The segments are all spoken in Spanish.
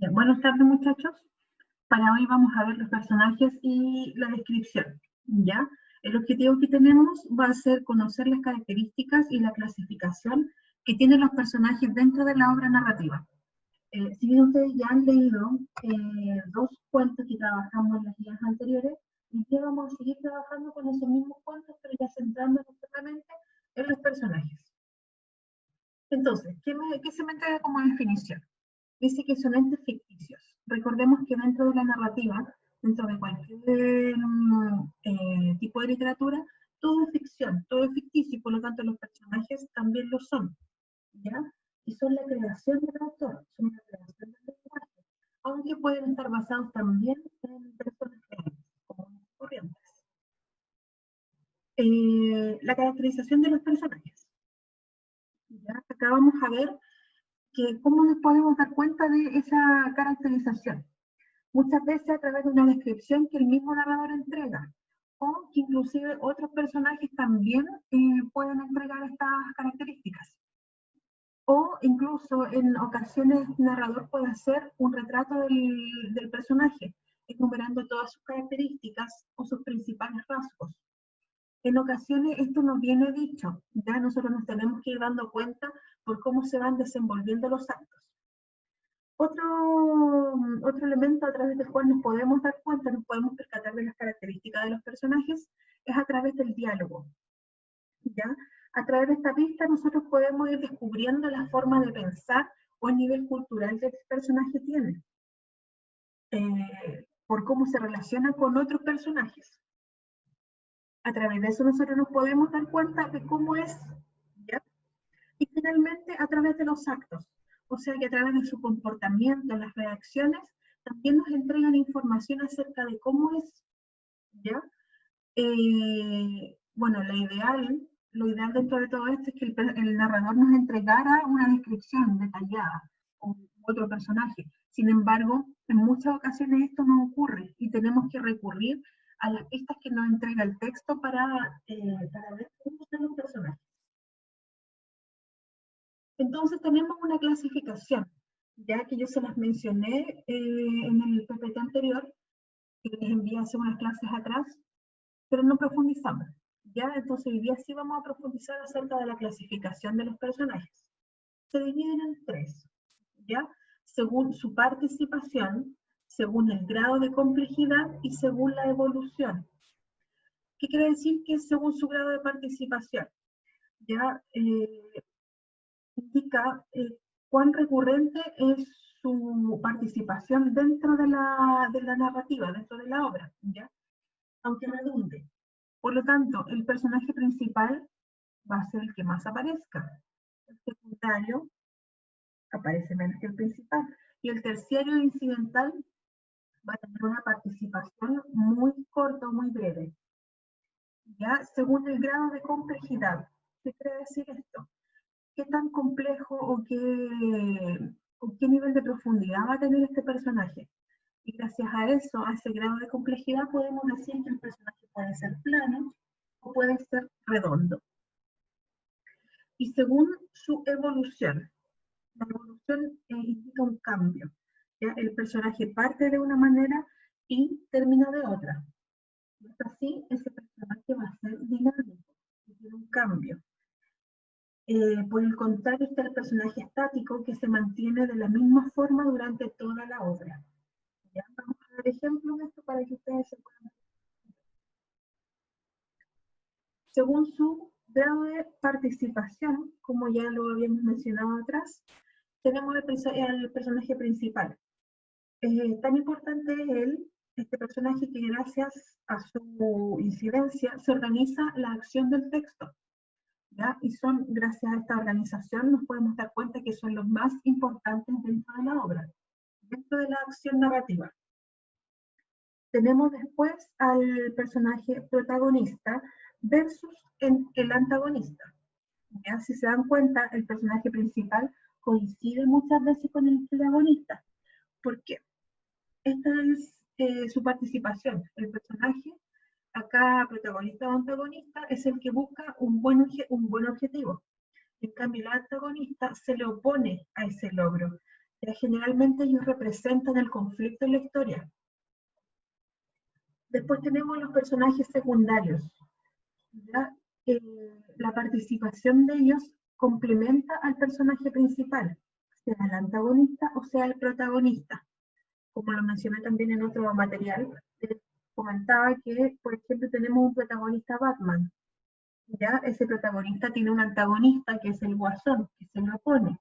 Bien, buenas tardes, muchachos. Para hoy vamos a ver los personajes y la descripción, ¿ya? El objetivo que tenemos va a ser conocer las características y la clasificación que tienen los personajes dentro de la obra narrativa. Si bien ustedes ya han leído dos cuentos que trabajamos en las guías anteriores, y ya vamos a seguir trabajando con esos mismos cuentos, pero ya centrándonos totalmente en los personajes. Entonces, ¿qué se me entrega como definición? Dice que son entes ficticios. Recordemos que dentro de la narrativa, dentro de cualquier tipo de literatura, todo es ficción, todo es ficticio, y por lo tanto los personajes también lo son, ¿ya? Y son la creación del autor, son la creación del lenguaje, aunque pueden estar basados también en personas reales, como corrientes. La caracterización de los personajes. ¿Ya? Acá vamos a ver cómo nos podemos dar cuenta de esa caracterización. Muchas veces a través de una descripción que el mismo narrador entrega, o que inclusive otros personajes también pueden entregar estas características. O incluso en ocasiones el narrador puede hacer un retrato del personaje, enumerando todas sus características o sus principales rasgos. En ocasiones esto nos viene dicho, ya nosotros nos tenemos que ir dando cuenta por cómo se van desenvolviendo los actos. Otro elemento a través del cual nos podemos dar cuenta, nos podemos percatar de las características de los personajes, es a través del diálogo, ¿ya? A través de esta pista nosotros podemos ir descubriendo la forma de pensar o el nivel cultural que el personaje tiene, por cómo se relaciona con otros personajes. A través de eso nosotros nos podemos dar cuenta de cómo es, ¿ya? Y finalmente a través de los actos, o sea que a través de su comportamiento, las reacciones, también nos entregan información acerca de cómo es, ¿ya? Bueno, lo ideal dentro de todo esto es que el narrador nos entregara una descripción detallada o otro personaje. Sin embargo, en muchas ocasiones esto no ocurre y tenemos que recurrir a las pistas que nos entrega el texto para ver cómo son los personajes. Entonces tenemos una clasificación, ya que yo se las mencioné en el PPT anterior, que les envié hace unas clases atrás, pero no profundizamos. ¿Ya? Entonces hoy día sí vamos a profundizar acerca de la clasificación de los personajes. Se dividen en tres, ¿ya? Según su participación, según el grado de complejidad y según la evolución. ¿Qué quiere decir que según su grado de participación? Ya indica cuán recurrente es su participación dentro de la narrativa, dentro de la obra, ¿ya? Aunque redunde. Por lo tanto, el personaje principal va a ser el que más aparezca. El secundario aparece menos que el principal. Y el terciario incidental va a tener una participación muy corta, muy breve. ¿Ya? Según el grado de complejidad. ¿Qué quiere decir esto? ¿Qué tan complejo o qué nivel de profundidad va a tener este personaje? Y gracias a eso, a ese grado de complejidad, podemos decir que el personaje puede ser plano o puede ser redondo. Y según su evolución, la evolución indica un cambio. ¿Ya? El personaje parte de una manera y termina de otra. Y es así, ese personaje va a ser dinámico, tiene un cambio. Por el contrario, está el personaje estático que se mantiene de la misma forma durante toda la obra. ¿Ya? Vamos a dar ejemplos de esto para que ustedes se puedan. Según su grado de participación, como ya lo habíamos mencionado atrás, tenemos el personaje principal. Tan importante es este personaje, que gracias a su incidencia se organiza la acción del texto. ¿Ya? Y son, gracias a esta organización, nos podemos dar cuenta que son los más importantes dentro de la obra, dentro de la acción narrativa. Tenemos después al personaje protagonista versus el antagonista. ¿Ya? Si se dan cuenta, el personaje principal coincide muchas veces con el protagonista. ¿Por qué? Esta es su participación. El personaje, acá protagonista o antagonista, es el que busca un buen objetivo. En cambio, el antagonista se le opone a ese logro. Generalmente ellos representan el conflicto en la historia. Después tenemos los personajes secundarios. ¿Ya? La participación de ellos complementa al personaje principal, sea el antagonista o sea el protagonista. Como lo mencioné también en otro material, comentaba que, por ejemplo, tenemos un protagonista Batman. ¿Ya? Ese protagonista tiene un antagonista que es el Guasón, que se lo opone.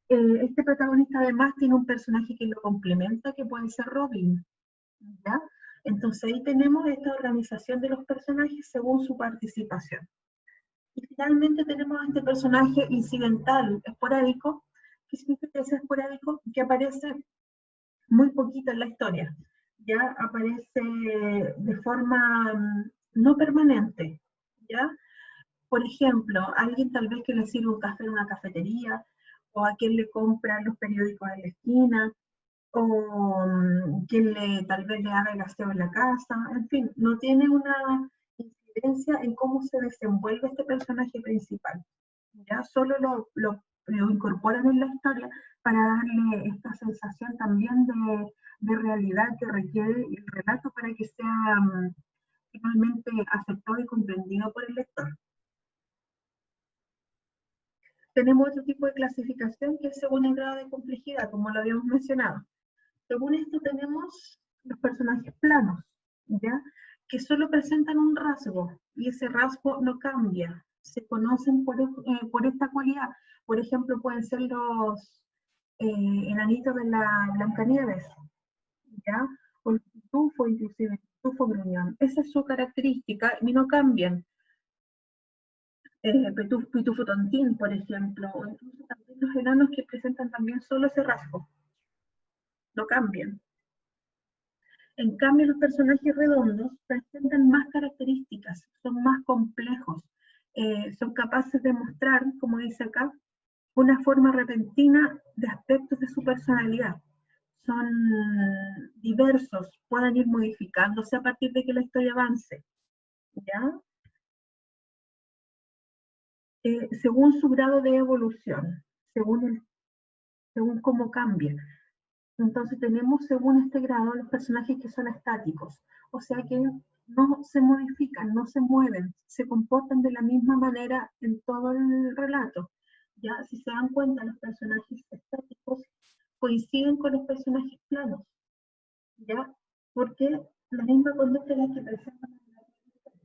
Este protagonista además tiene un personaje que lo complementa, que puede ser Robin. ¿Ya? Entonces ahí tenemos esta organización de los personajes según su participación. Y finalmente tenemos a este personaje incidental, esporádico, que significa que es esporádico, que aparece muy poquito en la historia. Ya aparece de forma no permanente. ¿Ya? Por ejemplo, alguien tal vez que le sirve un café en una cafetería, o a quien le compra los periódicos en la esquina, o quien tal vez le haga el aseo en la casa, en fin, no tiene una incidencia en cómo se desenvuelve este personaje principal. Ya solo lo incorporan en la historia para darle esta sensación también de realidad que requiere el relato para que sea finalmente aceptado y comprendido por el lector. Tenemos otro tipo de clasificación que es según el grado de complejidad, como lo habíamos mencionado. Según esto tenemos los personajes planos, ¿ya? Que solo presentan un rasgo y ese rasgo no cambia. Se conocen por esta cualidad. Por ejemplo, pueden ser los enanitos de la Blancanieves, ¿ya? O el pitufo, inclusive el pitufo gruñón. Esa es su característica y no cambian. Pitufo tontín, por ejemplo, o incluso también los enanos que presentan también solo ese rasgo. No cambian. En cambio, los personajes redondos presentan más características, son más complejos, son capaces de mostrar, como dice acá, una forma repentina de aspectos de su personalidad. Son diversos, pueden ir modificándose a partir de que la historia avance. ¿Ya? Según su grado de evolución, según cómo cambia. Entonces tenemos según este grado los personajes que son estáticos, o sea que no se modifican, no se mueven, se comportan de la misma manera en todo el relato. Ya, si se dan cuenta, los personajes estáticos coinciden con los personajes planos, ya, porque la misma conducta es la que presentan en la historia.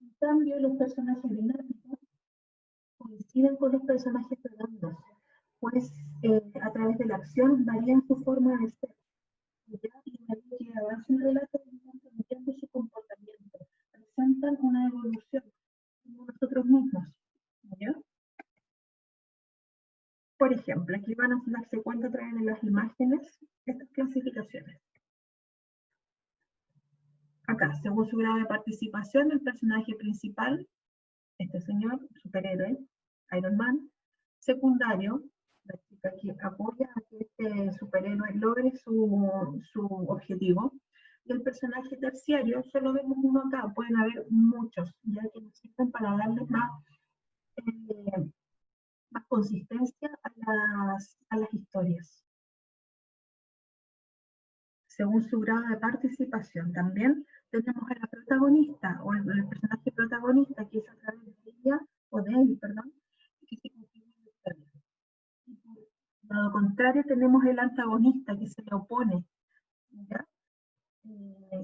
En cambio, los personajes dinámicos coinciden con los personajes redondos, pues a través de la acción varían su forma de ser. Ya, y a medida que avanza el relato, van cambiando su comportamiento, presentan una evolución como nosotros mismos. ¿Ya? Por ejemplo, aquí van a darse cuenta a través de las imágenes estas clasificaciones. Acá, según su grado de participación, el personaje principal, este señor, superhéroe, Iron Man. Secundario, la chica que apoya a que este superhéroe logre su objetivo. Y el personaje terciario, solo vemos uno acá, pueden haber muchos, ya que nos sirven para darle más consistencia a las historias. Según su grado de participación. También tenemos a la protagonista, o el personaje protagonista, que es a través de ella, o de él, perdón, que se consigue la historia. Y por lado contrario, tenemos el antagonista, que se le opone. ¿Ya?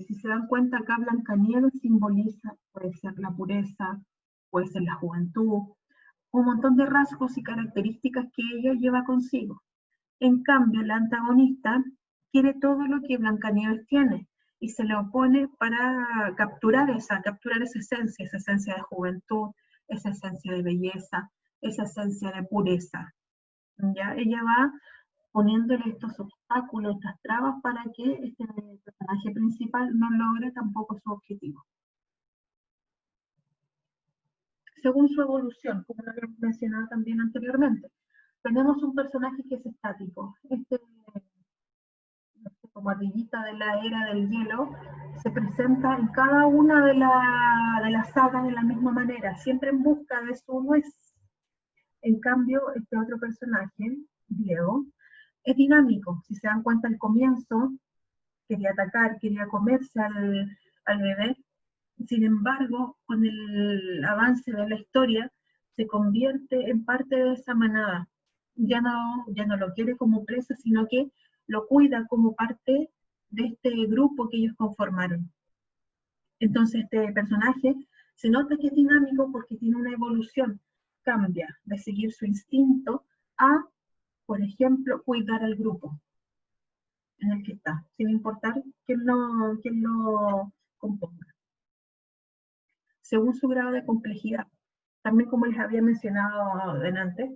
Si se dan cuenta, acá Blancanieves simboliza, puede ser la pureza, puede ser la juventud, un montón de rasgos y características que ella lleva consigo. En cambio, la antagonista quiere todo lo que Blancanieves tiene y se le opone para capturar esa esencia de juventud, esa esencia de belleza, esa esencia de pureza. ¿Ya? Ella va poniéndole estos obstáculos, estas trabas para que este personaje principal no logre tampoco su objetivo. Según su evolución, como lo habíamos mencionado también anteriormente, tenemos un personaje que es estático. Como ardillita de la era del hielo, se presenta en cada una de las sagas de la misma manera, siempre en busca de su nuez. En cambio, este otro personaje, Diego, es dinámico. Si se dan cuenta al comienzo, quería atacar, quería comerse al bebé. Sin embargo, con el avance de la historia, se convierte en parte de esa manada. Ya no lo quiere como presa, sino que lo cuida como parte de este grupo que ellos conformaron. Entonces, este personaje se nota que es dinámico porque tiene una evolución. Cambia de seguir su instinto a, por ejemplo, cuidar al grupo en el que está, sin importar quién lo componga, según su grado de complejidad. También, como les había mencionado antes,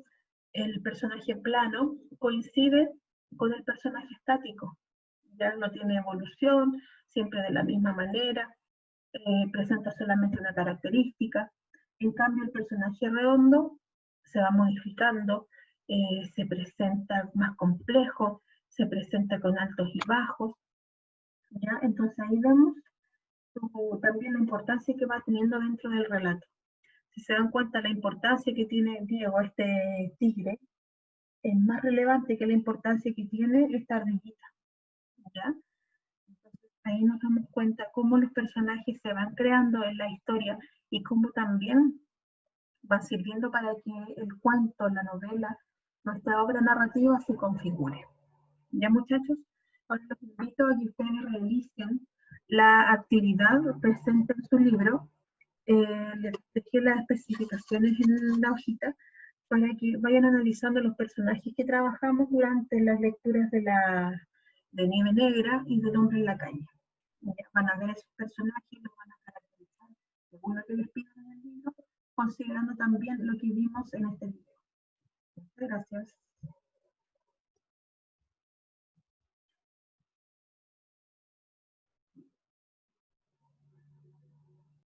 el personaje plano coincide con el personaje estático. Ya no tiene evolución, siempre de la misma manera, presenta solamente una característica. En cambio, el personaje redondo se va modificando, se presenta más complejo, se presenta con altos y bajos. ¿Ya? Entonces ahí vemos también la importancia que va teniendo dentro del relato. Si se dan cuenta, la importancia que tiene Diego, este tigre, es más relevante que la importancia que tiene esta ardillita. ¿Ya? Entonces, ahí nos damos cuenta cómo los personajes se van creando en la historia y cómo también van sirviendo para que el cuento, la novela, nuestra obra narrativa se configure. ¿Ya, muchachos? Ahora los invito a que ustedes realicen la actividad presente en su libro. Les dejé las especificaciones en la hojita para que vayan analizando los personajes que trabajamos durante las lecturas de Nieve Negra y del Hombre en la Calle. Van a ver esos personajes, los van a caracterizar según lo que les pidan en el libro, considerando también lo que vimos en este video. Muchas gracias.